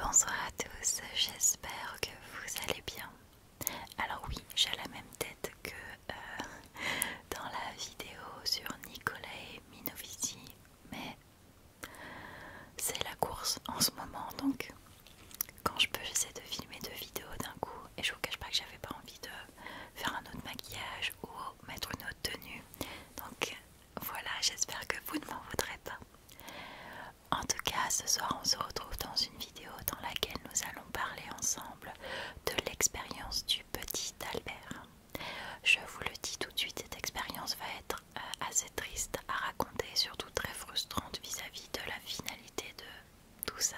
Bonsoir à tous, j'espère que vous allez bien. Alors oui, j'ai la même tête que dans la vidéo sur Nicolas Minovici, mais c'est la course en ce moment, donc quand je peux j'essaie de filmer deux vidéos d'un coup et je vous cache pas que j'avais pas envie de faire un autre maquillage ou mettre une autre tenue. Donc voilà, j'espère que vous ne m'en voudrez pas. En tout cas, ce soir on se retrouve dans une vidéo dans laquelle nous allons parler ensemble de l'expérience du petit Albert. Je vous le dis tout de suite, cette expérience va être assez triste à raconter, surtout très frustrante vis-à-vis de la finalité de tout ça.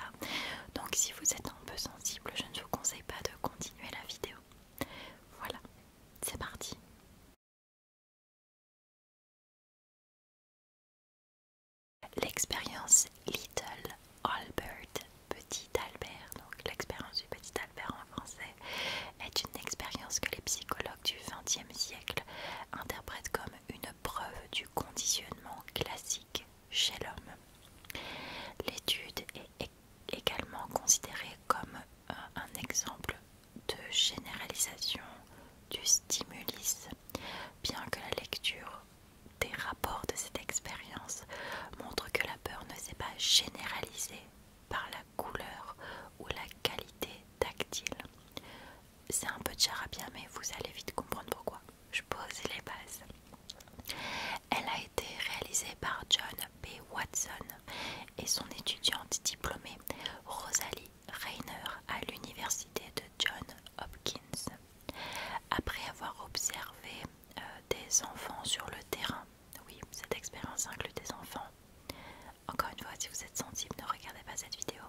Donc si vous êtes un peu sensible, je ne vous conseille pas de continuer la vidéo. Voilà, c'est parti. L'expérience Little Albert, Petit Albert, donc l'expérience du Petit Albert en français, est une expérience que les psychologues du XXe siècle interprètent comme une preuve du conditionnement classique chez l'homme. L'étude est également considérée comme un exemple de généralisation du stimulus, bien que la lecture des rapports de cette expérience montre que la peur ne s'est pas généralisée par la couleur ou la qualité tactile. C'est un peu de charabia, mais vous allez vite comprendre pourquoi. Je pose les bases. Elle a été réalisée par John P. Watson et son étudiante diplômée Rosalie Rayner à l'université de Johns Hopkins. Après avoir observé des enfants sur le terrain, oui, cette expérience inclut des enfants. Encore une fois, si vous êtes sensible, ne regardez pas cette vidéo.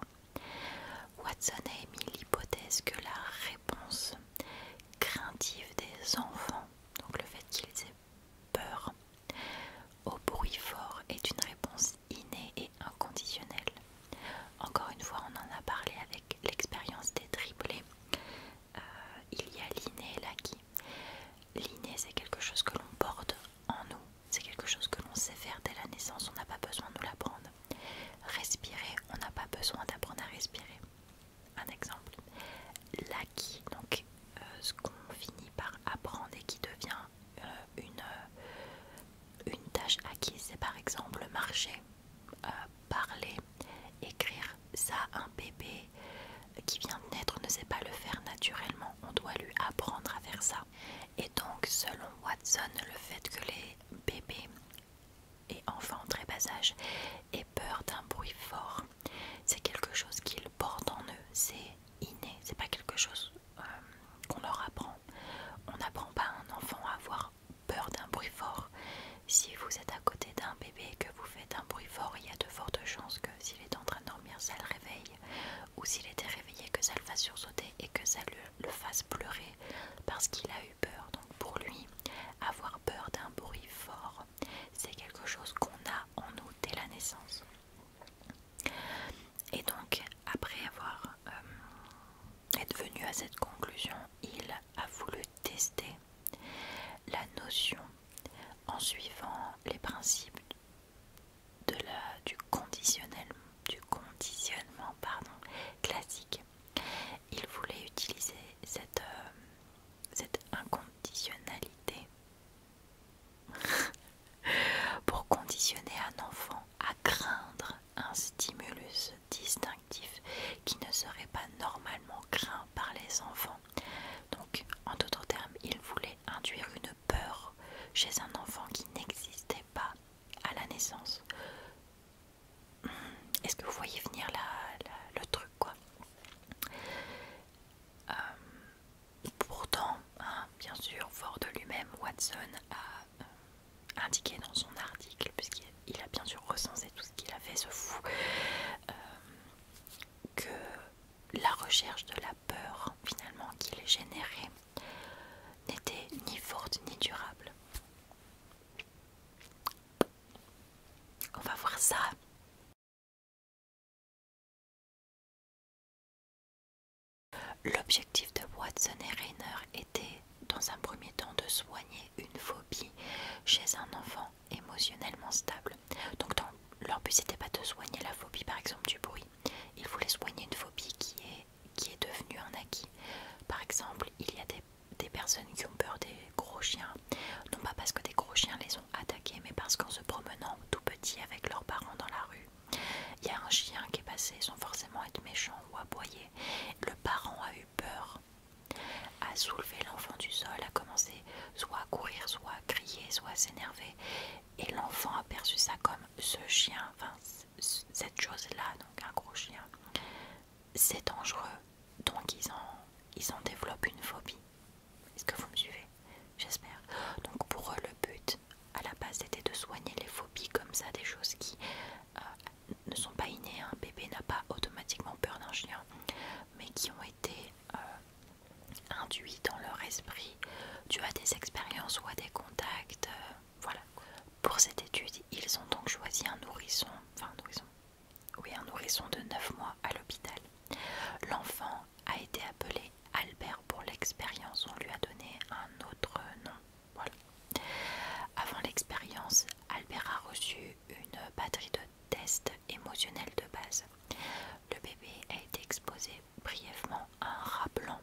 Watson a émis l'hypothèse que la réponse craintive des enfants, donc le fait qu'ils aient peur au bruit fort, est une réponse innée et inconditionnelle. Encore une fois, on en a parlé avec l'expérience des triplés. Il y a l'inné et l'acquis. L'inné, c'est quelque chose que l'on porte en nous, c'est quelque chose que l'on sait faire dès la naissance, on n'a pas besoin de nous l'apprendre. Respirer, on n'a pas besoin d'apprendre à respirer. Un exemple. L'acquis, donc ce qu'on finit par apprendre et qui devient une tâche acquise, c'est par exemple marcher, parler, écrire. Ça, un bébé qui vient de naître ne sait pas le faire naturellement, on doit lui apprendre à faire ça. Et donc selon Watson, le fait que les bébés et enfants en très bas âge aient peur d'un bruit fort, c'est quelque chose qu'ils portent en eux, c'est inné, c'est pas quelque chose qu'on leur apprend. On n'apprend pas à un enfant à avoir peur d'un bruit fort. Si vous êtes à côté d'un bébé et que vous faites un bruit fort, il y a de fortes chances que s'il est en train de dormir, ça le réveille, ou s'il était réveillé, que ça le fasse sursauter et que ça le fasse pleurer parce qu'il a eu peur. Donc pour lui, avoir peur d'un bruit fort, c'est quelque chose qu'on a en nous dès la naissance. Et donc après avoir être venu à cette conclusion, il a voulu tester la notion en suivant les principes du conditionnement classique. Il voulait utiliser cette inconditionnalité pour conditionner un enfant à craindre un stimulus distinctif qui ne serait pas normalement craint par les enfants. Donc, en d'autres termes, il voulait induire une peur chez un enfant qui n'existait pas à la naissance. Est-ce que vous voyez venir le truc, quoi? Pourtant, bien sûr, fort de lui-même, Watson a indiqué dans son article, puisqu'il a bien sûr recensé tout ce qu'il a fait, ce fou, que la recherche de la peur, finalement, qu'il générait, n'était ni forte ni durable. On va voir ça. L'objectif de Watson et Rayner était, dans un premier temps, de soigner une phobie chez un enfant émotionnellement stable. Donc leur but c'était pas de soigner la phobie par exemple du bruit, ils voulaient soigner une phobie qui est devenue un acquis. Par exemple, il y a des personnes qui ont peur des gros chiens, non pas parce que des gros chiens les ont attaqués, mais parce qu'en se promenant tout petit avec leurs parents dans la rue, il y a un chien qui est passé sans forcément être méchant ou aboyer. Le parent a eu peur, a soulevé l'enfant du sol, a commencé soit à courir, soit à crier, soit à s'énerver. Et l'enfant a perçu ça comme ce chien, enfin cette chose-là, donc un gros chien, c'est dangereux. Donc ils en développent une phobie. Est-ce que vous me suivez? J'espère. Donc pour eux le but à la base c'était de soigner les phobies comme ça, des choses qui ne sont pas innées. Un bébé n'a pas automatiquement peur d'un chien, mais qui ont été induits dans leur esprit dû à des expériences ou à des contacts. Voilà. Pour cette étude, ils ont donc choisi un nourrisson, un nourrisson de 9 mois à l'hôpital. L'enfant a été appelé Albert pour l'expérience, on lui a donné un autre nom. Voilà. Avant l'expérience, Albert a reçu une batterie de tests émotionnels de base. Le bébé a été exposé brièvement à un rat blanc,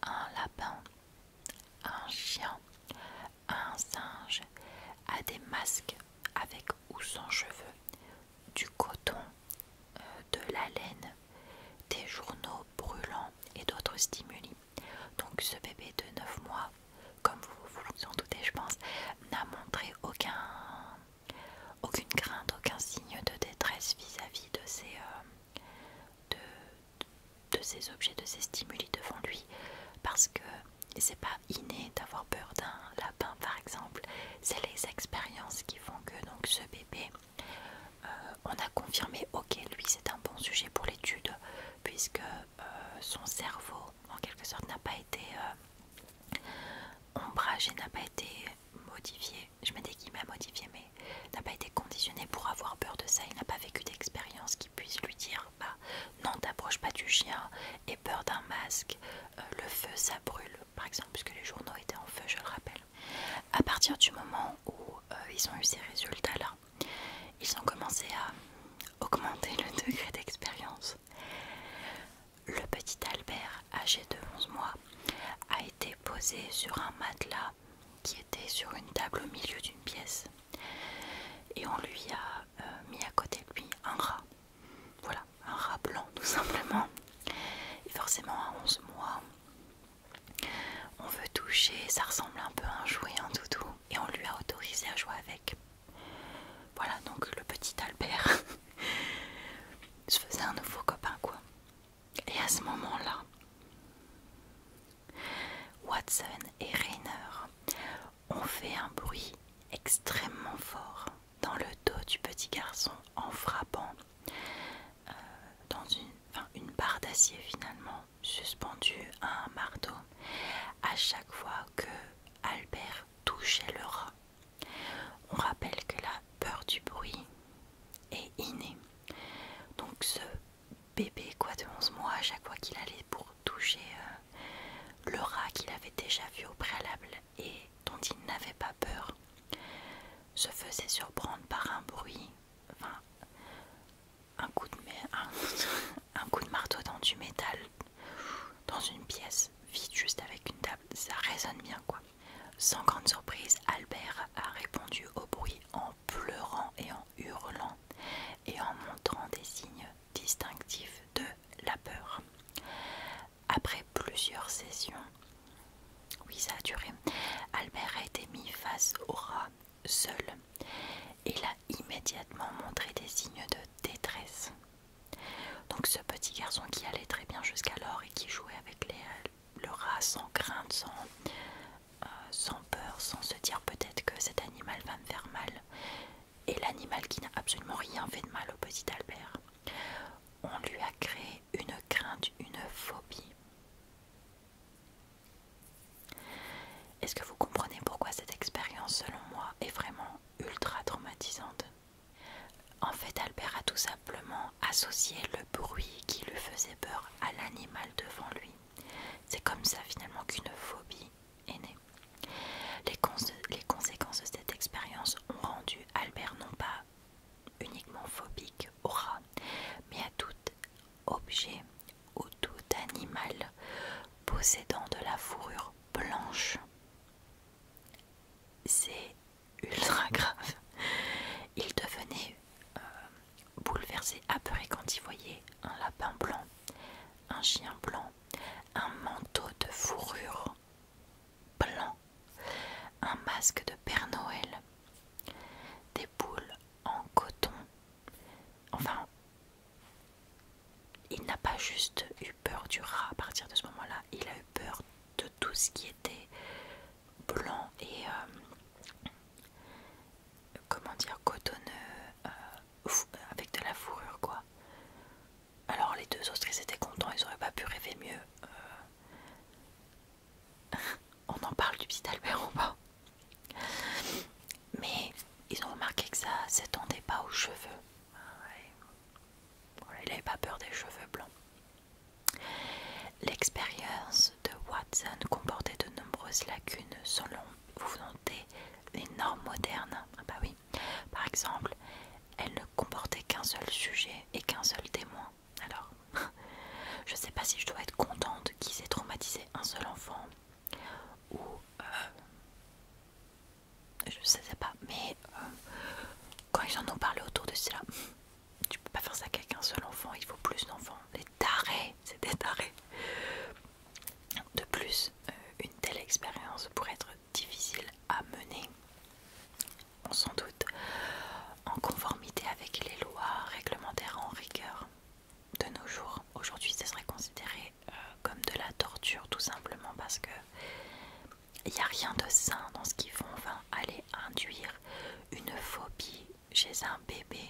à un lapin, à un chien, à un singe, à des masques avec ou sans cheveux, du coton, de la laine, des journaux brûlants et d'autres stimuli. Donc ce bébé de 9 mois, comme vous vous en doutez je pense, n'a montré aucune crainte, aucun signe de détresse vis-à-vis de ces objets, de ces stimuli devant lui, parce que c'est pas inné d'avoir peur d'un lapin par exemple, c'est les expériences qui font que donc ce bébé, on a confirmé, ok, lui c'est un bon sujet pour l'étude, puisque son cerveau en quelque sorte n'a pas été ombragé, n'a pas été modifié, je mets des guillemets modifié, mais n'a pas été conditionné pour avoir peur de ça. Il n'a pas vécu d'expérience qui puisse lui dire bah non, t'approches pas du chien, et peur d'un masque, le feu ça brûle par exemple, puisque les journaux étaient en feu, je le rappelle. À partir du moment où ils ont eu ces résultats là, ils ont commencé à augmenter le degré d'expérience. Le petit Albert, âgé de 11 mois, a été posé sur un matelas qui était sur une table au milieu d'une pièce. Et on lui a mis à côté de lui un rat. Voilà, un rat blanc tout simplement. Et forcément à 11 mois, on veut toucher, ça ressemble un peu à un jouet, un doudou. Et on lui a autorisé à jouer avec. Voilà, donc le petit Albert se faisait un nouveau copain quoi. Et à ce moment-là, Watson et Rainer ont fait un bruit extrêmement fort dans le dos du petit garçon en frappant dans une barre d'acier finalement suspendue à un marteau à chaque fois que Albert touchait le rat. On rappelle que la peur du bruit est innée. Donc ce bébé de 11 mois, à chaque fois qu'il allait pour toucher le rat qu'il avait déjà vu au préalable et dont il n'avait pas peur, se faisait surprendre par un bruit, un coup de marteau dans du métal, dans une pièce vide juste avec une table. Ça résonne bien quoi. Sans grande surprise, Albert a répondu au bruit en pleurant et en hurlant et en montrant des signes distinctifs de la peur. Après plusieurs sessions, oui ça a duré, Albert a été mis face au rat seul et il a immédiatement montré des signes de détresse. Donc ce petit garçon qui allait très bien jusqu'alors et qui jouait avec le rat sans crainte, sans peur, sans se dire peut-être que cet animal va me faire mal, et l'animal qui n'a absolument rien fait de mal au petit Albert, on lui a créé une crainte, une phobie. Est-ce que vous comprenez pourquoi cette expérience, selon moi, est vraiment ultra traumatisante? En fait, Albert a tout simplement associé le bruit qui lui faisait peur à l'animal devant lui. C'est comme ça finalement qu'une phobie est née. Les conséquences de cette expérience ont rendu Albert non pas possédant de la fourrure blanche. C'est ultra grave. Il devenait bouleversé, apeuré quand il voyait un lapin blanc, un chien blanc, un manteau de fourrure blanc, un masque de Père Noël, des boules en coton. Enfin, il n'a pas juste eu peur du rat à partir de ce moment-là, il a eu peur de tout ce qui était blanc et comment dire, cotonneux, avec de la fourrure quoi. Alors les deux autres ils étaient contents, ils auraient pas pu rêver mieux. On en parle du petit Albert ou pas? Mais ils ont remarqué que ça s'étendait pas aux cheveux. Ouais. Voilà, il n'avait pas peur des cheveux blancs. L'expérience de Watson comportait de nombreuses lacunes selon, vous notez, les normes modernes. Ah bah oui. Par exemple, elle ne comportait qu'un seul sujet et qu'un seul témoin. Alors, je sais pas si je dois être contente qu'ils aient traumatisé un seul enfant ou je sais pas, mais quand ils en ont parlé autour de cela, tu peux pas faire ça qu'avec un seul enfant, il faut plus d'enfants. Les tarés, c'est des tarés. De plus, une telle expérience pourrait être difficile à mener, on s'en doute, en conformité avec les lois réglementaires en rigueur de nos jours. Aujourd'hui, ça serait considéré comme de la torture, tout simplement parce que il n'y a rien de sain dans ce qu'ils font. Enfin, aller induire une phobie chez un bébé,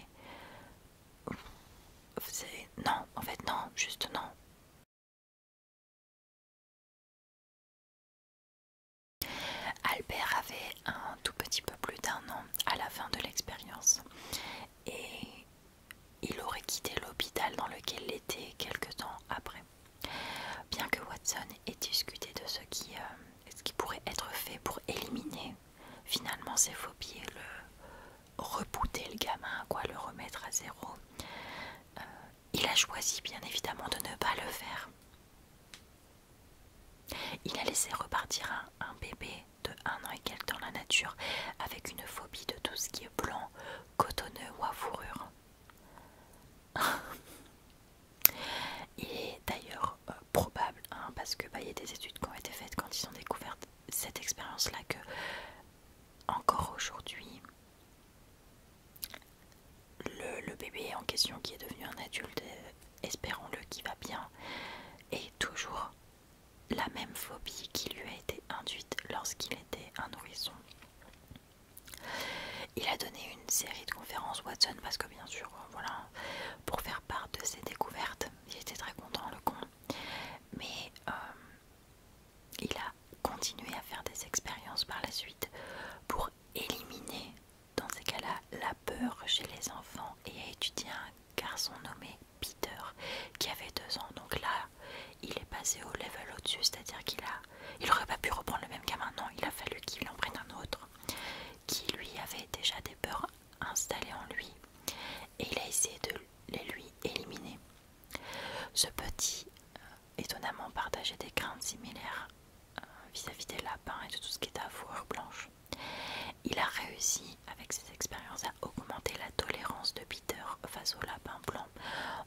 non, en fait non, juste non. Albert avait un tout petit peu plus d'un an à la fin de l'expérience et il aurait quitté l'hôpital dans lequel il était quelque temps après. Bien que Watson ait discuté de ce qui pourrait être fait pour éliminer finalement ses phobies et le rebooter le gamin, quoi, le remettre à zéro, il a choisi bien évidemment de ne pas le faire. Il a laissé repartir un bébé de 1 an et quelques dans la nature avec une phobie de tout ce qui est blanc, cotonneux ou à fourrure. Il est d'ailleurs probable, parce que y a des études qui ont été faites quand ils ont découvert cette expérience-là, que encore aujourd'hui, le bébé en question qui est devenu un adulte, espérons-le qui va bien, est toujours la même phobie qui lui a été induite lorsqu'il était un nourrisson. Il a donné une série de conférences Watson parce que bien sûr, voilà, pour faire part de ses découvertes, il était très content le con, mais il a continué à faire des expériences par la suite pour éliminer dans ces cas-là la peur chez les enfants et a étudié un garçon nommé Peter qui avait 2 ans. Donc là, il est passé au level au-dessus, c'est-à-dire il aurait pas pu reprendre le même gamin, non, il a fallu qu'il en prenne un autre qui lui avait déjà des peurs installées en lui et il a essayé de les lui éliminer. Ce petit, étonnamment, partageait des craintes similaires vis-à-vis des lapins et de tout ce qui était à fourrure blanche. Il a réussi avec ses expériences à augmenter la tolérance de Peter face au lapin blanc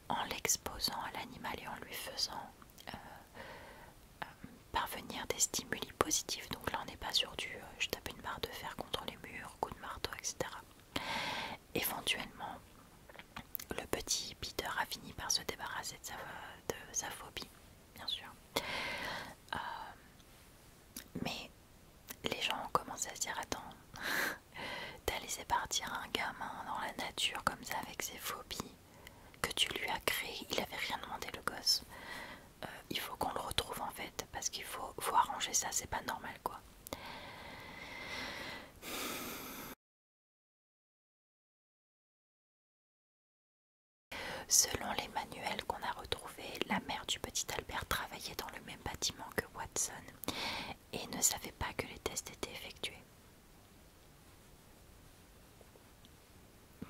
en l'exposant à l'animal et en lui faisant parvenir des stimuli positifs. Donc là on n'est pas sur du je tape une barre de fer contre les murs, coup de marteau, etc. Éventuellement, le petit Peter a fini par se débarrasser de sa phobie, bien sûr. Mais les gens ont commencé à se dire attends, t'as laissé partir un gamin dans la nature comme ça avec ses phobies que tu lui as créé, il avait rien demandé le gosse. Il faut qu'on le retrouve en fait parce qu'il faut arranger ça, c'est pas normal quoi. Selon les manuels qu'on a retrouvés, la mère du petit Albert travaillait dans le même bâtiment que Watson et ne savait pas que les tests étaient effectués.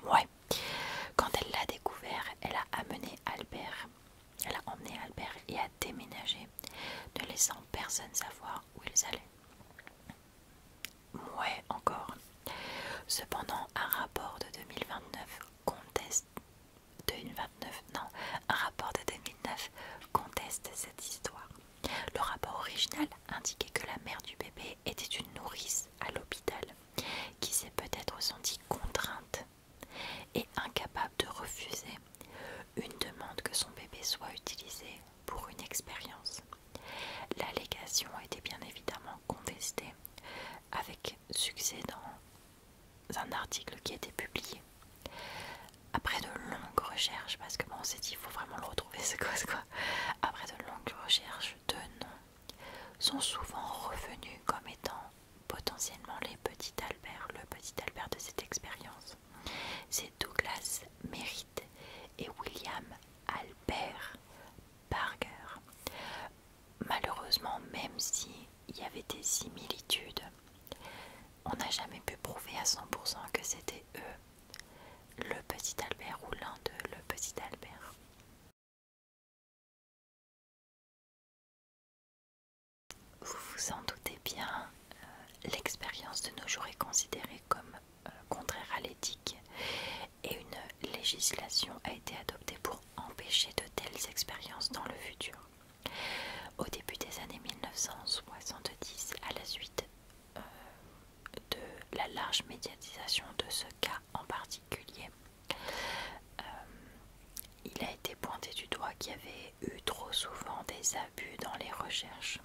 Ouais, quand elle l'a découvert, elle a emmené Albert et a déménagé, ne laissant personne savoir où ils allaient. Ouais, encore. Cependant, un rapport de 2029 conteste 2029, non, un rapport de 2009 conteste cette histoire. Le rapport original indiquait que la mère du bébé était une nourrice à l'hôpital qui s'est peut-être sentie contrainte et incapable de refuser une demande que son bébé soit utilisé pour une expérience. L'allégation a été bien évidemment contestée avec succès dans un article qui a été publié. Après de longues recherches, parce que bon, on s'est dit il faut vraiment le retrouver, c'est quoi. Après de longues recherches, deux noms sont souvent revenus comme étant potentiellement les petits Albert, le petit Albert de cette expérience. C'est Douglas Merritt et William Albert Barger. Malheureusement, même s'il y avait des similitudes, on n'a jamais pu prouver à 100% que c'était eux, le petit Albert ou l'un d'eux, le petit Albert. Vous vous en doutez bien, l'expérience de nos jours est considérée comme contraire à l'éthique et une législation a été adoptée pour empêcher de telles expériences dans le futur. Au début des années 1970, à la suite de la large médiatisation de ce cas en particulier, il a été pointé du doigt qu'il y avait eu trop souvent des abus dans les recherches.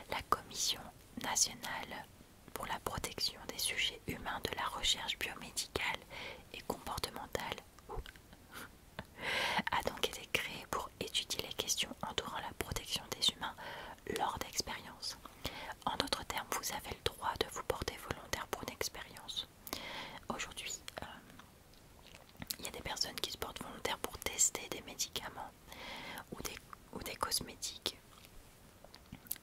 La Commission nationale pour la protection des sujets humains de la recherche biomédicale et comportementale a donc été créée pour étudier les questions entourant la protection des humains lors d'expériences. En d'autres termes, vous avez le droit de vous porter volontaire pour une expérience. Aujourd'hui, il y a des personnes qui se portent volontaires pour tester des médicaments ou des cosmétiques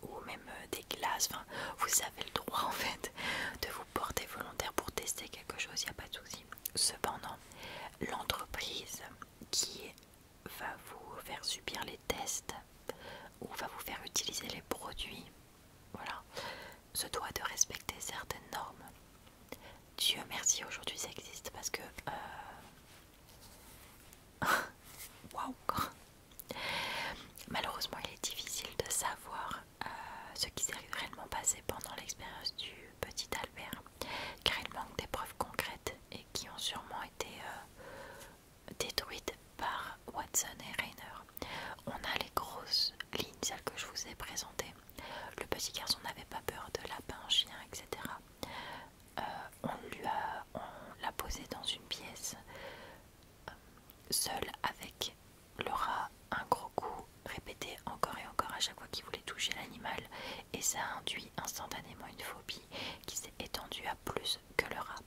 ou même des glaces. Enfin, vous avez le droit en fait de vous porter volontaire pour tester quelque chose, il n'y a pas de souci. Cependant, l'entreprise qui va vous faire subir les tests ou va vous faire utiliser les produits, voilà, se doit de respecter certaines normes. Dieu merci, aujourd'hui ça existe parce que waouh. Malheureusement, il est difficile de savoir ce qui s'est réellement passé pendant l'expérience du petit Albert, car il manque des preuves concrètes et qui ont sûrement été détruites par Watson et Rainer. On a les grosses lignes, celles que je vous ai présentées. Le petit garçon n'avait pas peur de lapins, chiens, etc. On l'a posé dans une pièce seul avec le rat, un gros coup répété encore et encore à chaque fois qu'il voulait toucher l'animal, et ça a induit instantanément une phobie qui s'est étendue à plus que le rat.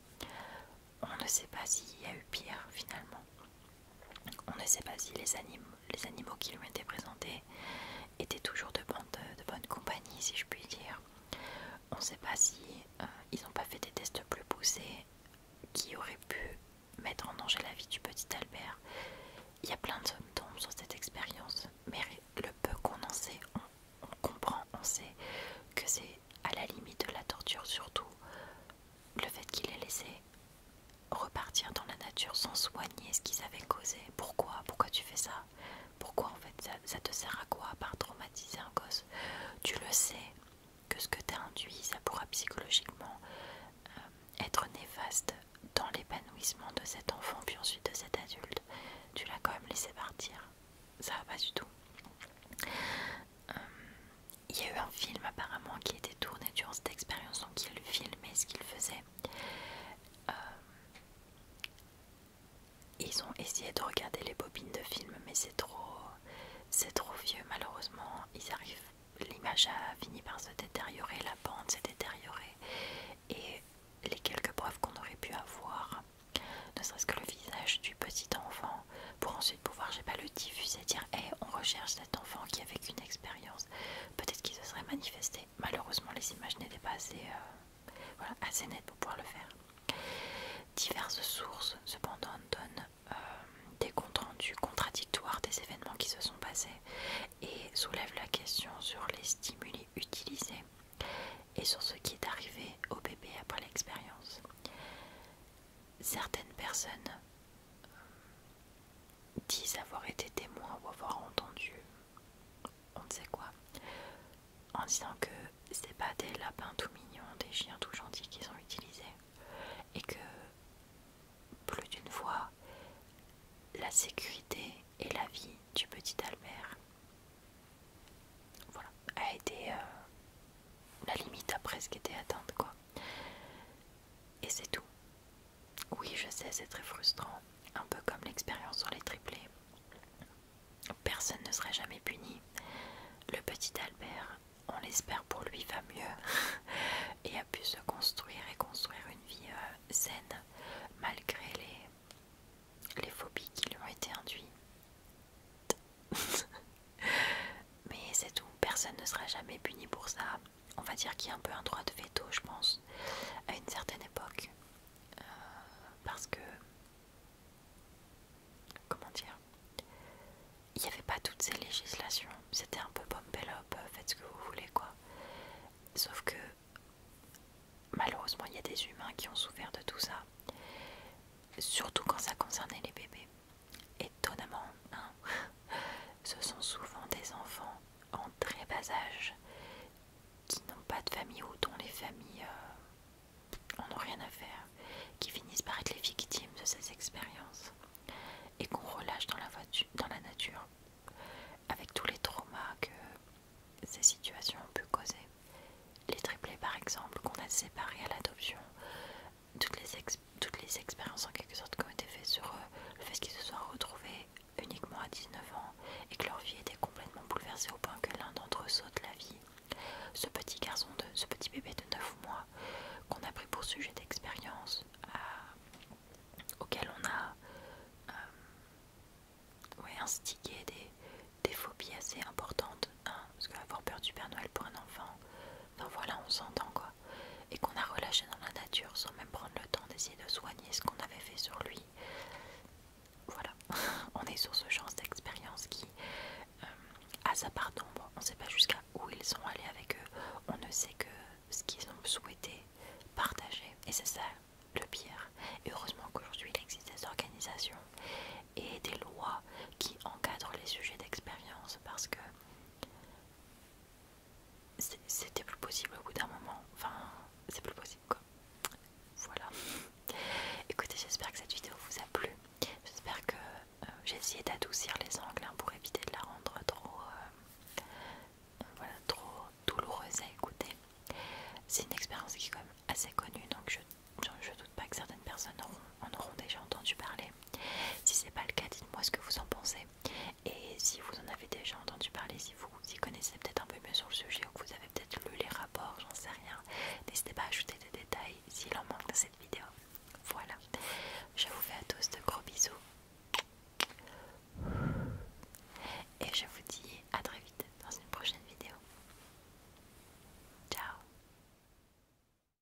On ne sait pas s'il y a eu pire finalement. On ne sait pas si les animaux qui lui ont été présentés étaient toujours de bonne compagnie, si je puis dire. On ne sait pas si ils n'ont pas fait des tests plus poussés qui auraient pu mettre en danger la vie du petit Albert. Il y a plein de symptômes sur cette expérience, mais le peu qu'on en sait, on comprend, on sait que c'est à la limite de la torture, surtout le fait qu'il ait laissé repartir dans la nature sans soigner ce qu'ils avaient causé. Pourquoi tu fais ça? Pourquoi en fait ça te sert à quoi à part traumatiser un gosse? Tu le sais que ce que tu as induit, ça pourra psychologiquement être néfaste dans l'épanouissement de cet enfant puis ensuite de cet adulte. Tu l'as quand même laissé partir. Ça va pas du tout. Il y a eu un film apparemment qui a été tourné durant cette expérience, donc il filmait ce qu'il faisait. Ils ont essayé de regarder les bobines de film, mais c'est trop vieux malheureusement. L'image a fini par se détériorer, la bande s'est détériorée, et les quelques preuves qu'on aurait pu avoir, ne serait-ce que le visage du petit enfant, pour ensuite pouvoir, le diffuser, dire hey, on recherche cet enfant qui a vécu une expérience, peut-être qu'il se serait manifesté. Malheureusement, les images n'étaient pas assez nettes pour pouvoir le faire. Diverses sources, cependant, donnent des comptes rendus contradictoires des événements qui se sont passés et soulèvent la question sur l'estime en disant que c'est pas des lapins tout mignons, des chiens tout gentils qu'ils ont utilisés, et que plus d'une fois, la sécurité et la vie du petit Albert, voilà, a été la limite a presque été atteinte quoi. Et c'est tout. Oui, je sais, c'est très frustrant, un peu comme l'expérience sur les triplés. Personne ne sera jamais puni. Le petit Albert, on l'espère pour lui, va mieux et a pu se construire et construire une vie saine malgré les phobies qui lui ont été induites. Mais c'est tout, personne ne sera jamais puni pour ça. On va dire qu'il y a un peu un droit de veto, je pense, à une certaine époque. Parce que, comment dire, il n'y avait pas toutes ces législations. C'était un peu pump it up, faites ce que vous voulez quoi. Sauf que, malheureusement, il y a des humains qui ont souffert de tout ça. Surtout quand ça concernait les bébés. Étonnamment, hein, ce sont souvent des enfants en très bas âge qui n'ont pas de famille ou dont les familles en ont rien à faire, qui finissent par être les victimes de ces expériences et qu'on relâche dans la nature avec tous les traumas que ces situations ont pu causer. Les triplés par exemple qu'on a séparés à l'adoption, toutes les expériences en quelque sorte qui ont été faites sur eux, le fait qu'ils se soient retrouvés uniquement à 19 ans et que leur vie était complètement bouleversée au point que l'un d'entre eux saute la vie. Ce petit bébé de 9 mois qu'on a pris pour sujet d'expérience, auquel on a instigué des phobies assez importantes, hein, parce qu'avoir peur du Père Noël pour un enfant, enfin voilà, on s'entend quoi, et qu'on a relâché dans la nature sans même prendre le temps d'essayer de soigner ce qu'on avait fait sur lui. Voilà, on est sur ce genre d'expérience qui a sa part d'ombre. On ne sait pas jusqu'à où ils sont allés avec eux, on ne sait que ce qu'ils ont souhaité partager, et c'est ça le pire. Et heureusement qu'aujourd'hui il existe des organisations et des lois qui encadrent les sujets d'expérience, parce que c'était plus possible au bout d'un moment. Enfin, c'est plus possible quoi. Voilà. Écoutez, j'espère que cette vidéo vous a plu. J'espère que j'ai essayé d'adoucir les angles